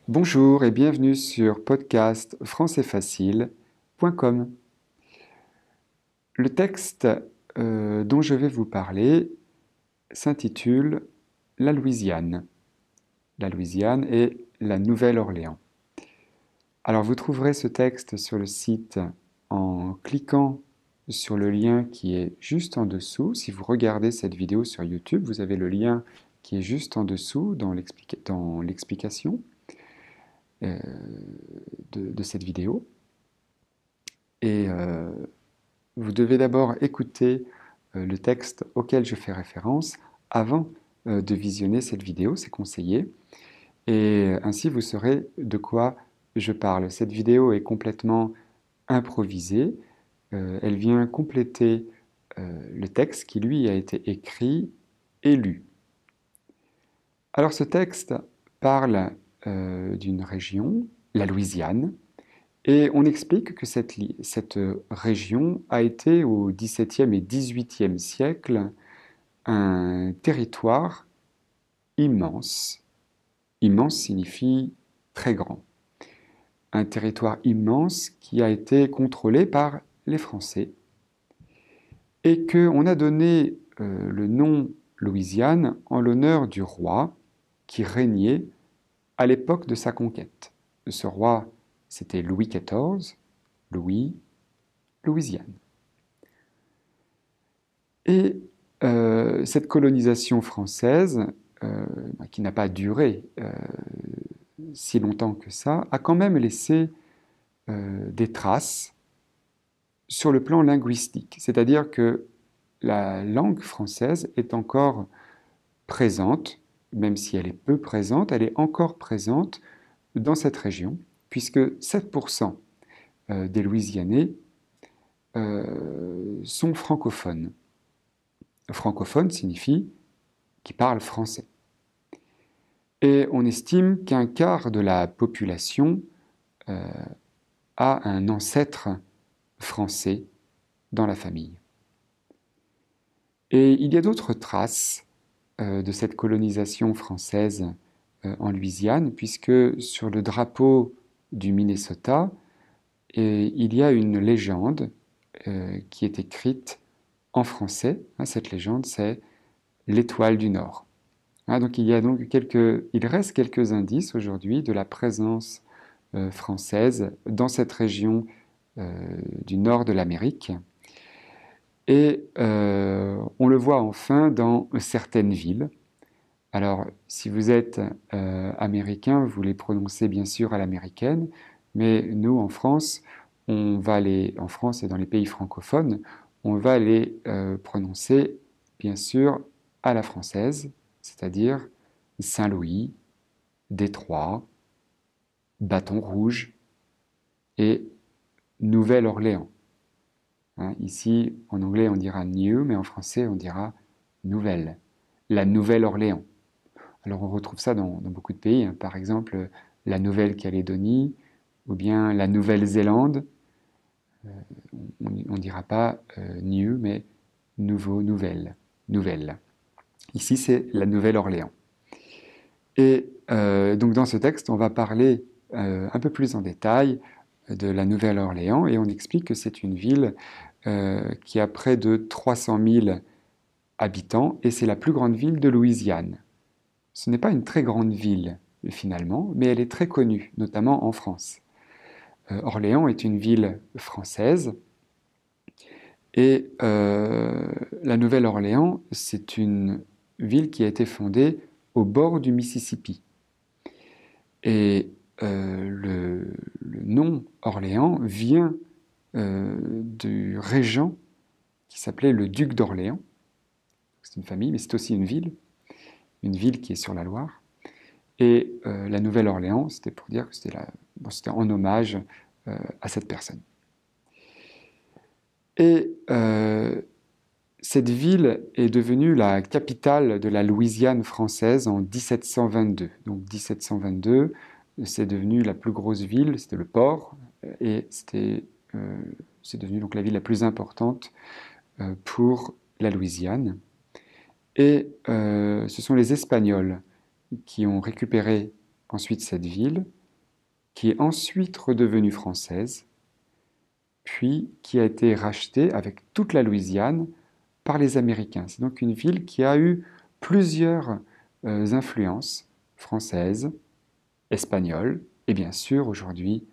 Bonjour et bienvenue sur podcast françaisfacile.com. Le texte dont je vais vous parler s'intitule La Louisiane. La Louisiane et la Nouvelle-Orléans. Alors vous trouverez ce texte sur le site en cliquant sur le lien qui est juste en dessous. Si vous regardez cette vidéo sur YouTube, vous avez le lien qui est juste en dessous dans l'explication euh, de cette vidéo. Et vous devez d'abord écouter le texte auquel je fais référence avant de visionner cette vidéo, c'est conseillé. Et ainsi, vous saurez de quoi je parle. Cette vidéo est complètement improvisée. Elle vient compléter le texte qui, lui, a été écrit et lu. Alors, ce texte parle d'une région, la Louisiane, et on explique que cette région a été au XVIIe et XVIIIe siècle un territoire immense. Immense signifie très grand. Un territoire immense qui a été contrôlé par les Français et qu'on a donné le nom Louisiane en l'honneur du roi qui régnait à l'époque de sa conquête. Ce roi, c'était Louis XIV, Louis, Louisiane. Et cette colonisation française, qui n'a pas duré si longtemps que ça, a quand même laissé des traces sur le plan linguistique. C'est-à-dire que la langue française est encore présente, même si elle est peu présente, elle est encore présente dans cette région, puisque 7% des Louisianais sont francophones. Francophone signifie qui parle français. Et on estime qu'un quart de la population a un ancêtre français dans la famille. Et il y a d'autres traces de cette colonisation française en Louisiane, puisque sur le drapeau du Minnesota, il y a une légende qui est écrite en français. Cette légende, c'est l'étoile du Nord. Donc il reste quelques indices aujourd'hui de la présence française dans cette région du nord de l'Amérique. Et on le voit enfin dans certaines villes. Alors, si vous êtes américain, vous les prononcez bien sûr à l'américaine, mais nous, en France, en France et dans les pays francophones, on va les prononcer bien sûr à la française, c'est-à-dire Saint-Louis, Détroit, Bâton Rouge et Nouvelle-Orléans. Ici, en anglais, on dira New, mais en français, on dira Nouvelle. La Nouvelle-Orléans. Alors, on retrouve ça dans beaucoup de pays. Par exemple, la Nouvelle-Calédonie ou bien la Nouvelle-Zélande. On ne dira pas New, mais Nouveau, Nouvelle. Nouvelle. Ici, c'est la Nouvelle-Orléans. Et donc, dans ce texte, on va parler un peu plus en détail de la Nouvelle-Orléans et on explique que c'est une ville qui a près de 300 000 habitants et c'est la plus grande ville de Louisiane. Ce n'est pas une très grande ville finalement, mais elle est très connue, notamment en France. Orléans est une ville française et la Nouvelle-Orléans, c'est une ville qui a été fondée au bord du Mississippi. Et le nom Orléans vient du régent qui s'appelait le duc d'Orléans. C'est une famille, mais c'est aussi une ville qui est sur la Loire. Et la Nouvelle-Orléans, c'était pour dire que c'était en hommage à cette personne. Et cette ville est devenue la capitale de la Louisiane française en 1722. Donc 1722, c'est devenu la plus grosse ville, c'était le port, et c'est devenu donc la ville la plus importante pour la Louisiane. Et ce sont les Espagnols qui ont récupéré ensuite cette ville, qui est ensuite redevenue française, puis qui a été rachetée avec toute la Louisiane par les Américains. C'est donc une ville qui a eu plusieurs influences françaises, espagnoles et bien sûr aujourd'hui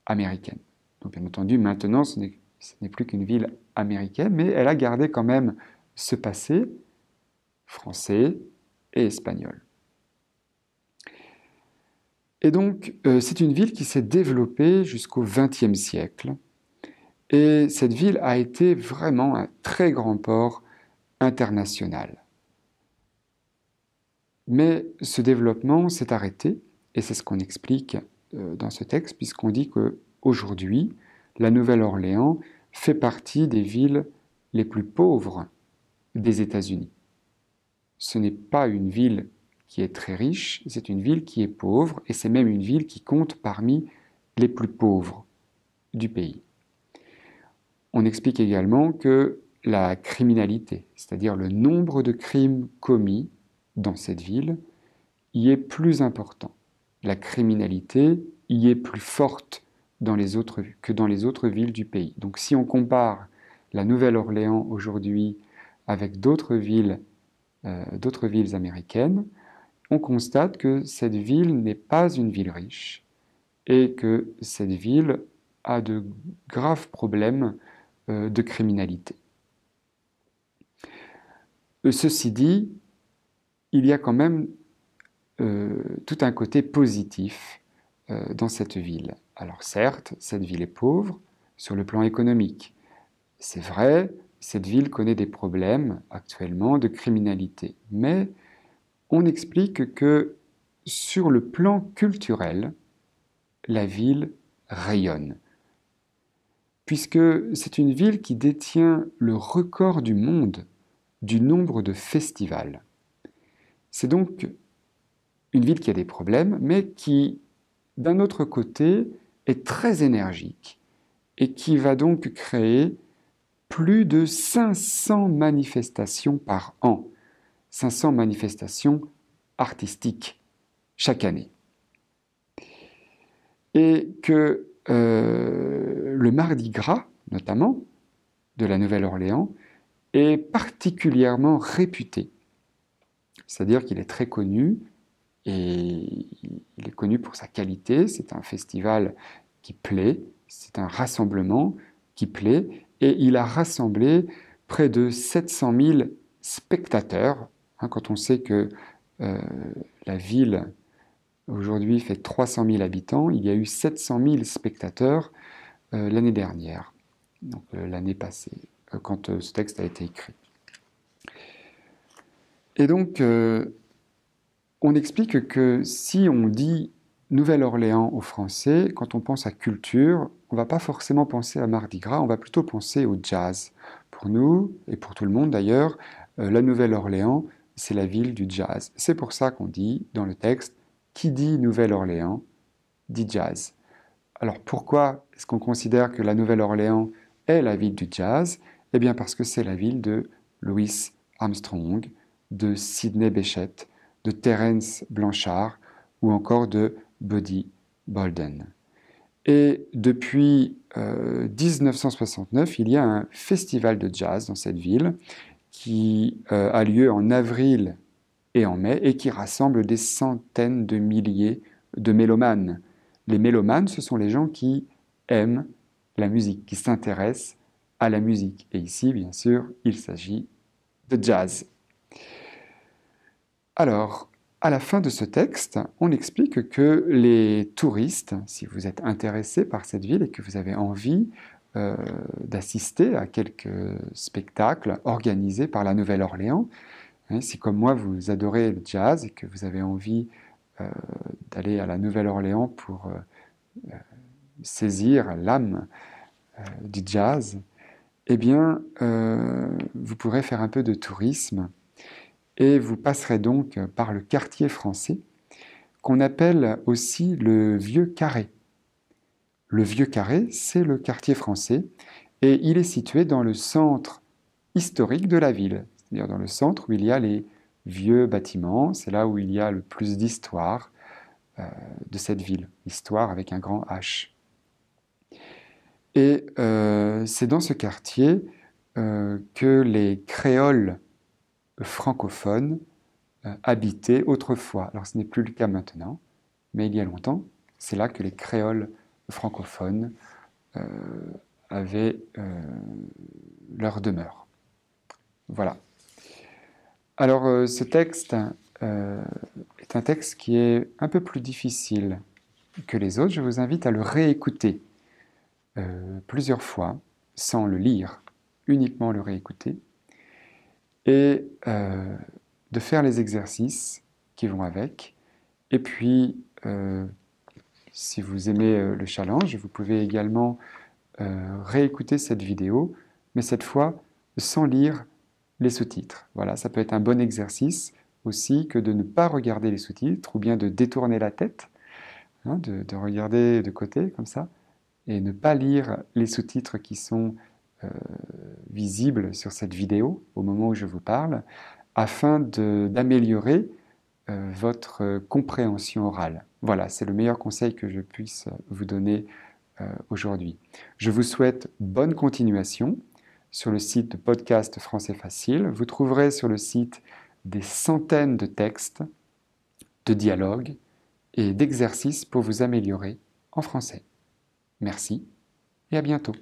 américaines. Donc bien entendu, maintenant ce n'est plus qu'une ville américaine, mais elle a gardé quand même ce passé français et espagnol. Et donc, c'est une ville qui s'est développée jusqu'au XXe siècle. Et cette ville a été vraiment un très grand port international. Mais ce développement s'est arrêté, et c'est ce qu'on explique dans ce texte, puisqu'on dit qu'aujourd'hui, la Nouvelle-Orléans fait partie des villes les plus pauvres des États-Unis. Ce n'est pas une ville qui est très riche, c'est une ville qui est pauvre, et c'est même une ville qui compte parmi les plus pauvres du pays. On explique également que la criminalité, c'est-à-dire le nombre de crimes commis dans cette ville, y est plus important. La criminalité y est plus forte que dans les autres villes du pays. Donc si on compare la Nouvelle-Orléans aujourd'hui avec d'autres villes américaines, on constate que cette ville n'est pas une ville riche et que cette ville a de graves problèmes de criminalité. Ceci dit, il y a quand même tout un côté positif dans cette ville. Alors certes, cette ville est pauvre sur le plan économique. C'est vrai, cette ville connaît des problèmes actuellement de criminalité. Mais on explique que sur le plan culturel, la ville rayonne. Puisque c'est une ville qui détient le record du monde du nombre de festivals. C'est donc une ville qui a des problèmes, mais qui, d'un autre côté, est très énergique et qui va donc créer plus de 500 manifestations par an, 500 manifestations artistiques chaque année. Et que le Mardi Gras, notamment, de la Nouvelle-Orléans, est particulièrement réputé. C'est-à-dire qu'il est très connu, et il est connu pour sa qualité. C'est un festival qui plaît, c'est un rassemblement qui plaît, et il a rassemblé près de 700 000 spectateurs. Quand on sait que la ville aujourd'hui fait 300 000 habitants, il y a eu 700 000 spectateurs l'année dernière, donc l'année passée, quand ce texte a été écrit. Et donc, on explique que si on dit Nouvelle-Orléans aux Français, quand on pense à culture, on ne va pas forcément penser à Mardi Gras, on va plutôt penser au jazz. Pour nous, et pour tout le monde d'ailleurs, la Nouvelle-Orléans, c'est la ville du jazz. C'est pour ça qu'on dit dans le texte, qui dit Nouvelle-Orléans, dit jazz. Alors pourquoi est-ce qu'on considère que la Nouvelle-Orléans est la ville du jazz? Eh bien parce que c'est la ville de Louis Armstrong, de Sidney Bechet, de Terence Blanchard ou encore de Buddy Bolden. Et depuis 1969, il y a un festival de jazz dans cette ville qui a lieu en avril et en mai et qui rassemble des centaines de milliers de mélomanes. Les mélomanes, ce sont les gens qui aiment la musique, qui s'intéressent à la musique. Et ici, bien sûr, il s'agit de jazz. Alors, à la fin de ce texte, on explique que les touristes, si vous êtes intéressés par cette ville et que vous avez envie d'assister à quelques spectacles organisés par la Nouvelle-Orléans, si comme moi vous adorez le jazz et que vous avez envie d'aller à la Nouvelle-Orléans pour saisir l'âme du jazz, eh bien, vous pourrez faire un peu de tourisme et vous passerez donc par le quartier français qu'on appelle aussi le Vieux Carré. Le Vieux Carré, c'est le quartier français et il est situé dans le centre historique de la ville, c'est-à-dire dans le centre où il y a les vieux bâtiments, c'est là où il y a le plus d'histoire de cette ville, histoire avec un grand H. Et c'est dans ce quartier que les créoles francophones habitaient autrefois. Alors ce n'est plus le cas maintenant, mais il y a longtemps, c'est là que les créoles francophones avaient leur demeure. Voilà. Alors ce texte est un texte qui est un peu plus difficile que les autres. Je vous invite à le réécouter plusieurs fois, sans le lire, uniquement le réécouter, et de faire les exercices qui vont avec. Et puis, si vous aimez le challenge, vous pouvez également réécouter cette vidéo, mais cette fois sans lire les sous-titres. Voilà, ça peut être un bon exercice aussi que de ne pas regarder les sous-titres ou bien de détourner la tête, hein, de regarder de côté comme ça et ne pas lire les sous-titres qui sont visibles sur cette vidéo au moment où je vous parle, afin d'améliorer votre compréhension orale. Voilà, c'est le meilleur conseil que je puisse vous donner aujourd'hui. Je vous souhaite bonne continuation sur le site de Podcast Français Facile. Vous trouverez sur le site des centaines de textes, de dialogues et d'exercices pour vous améliorer en français. Merci et à bientôt.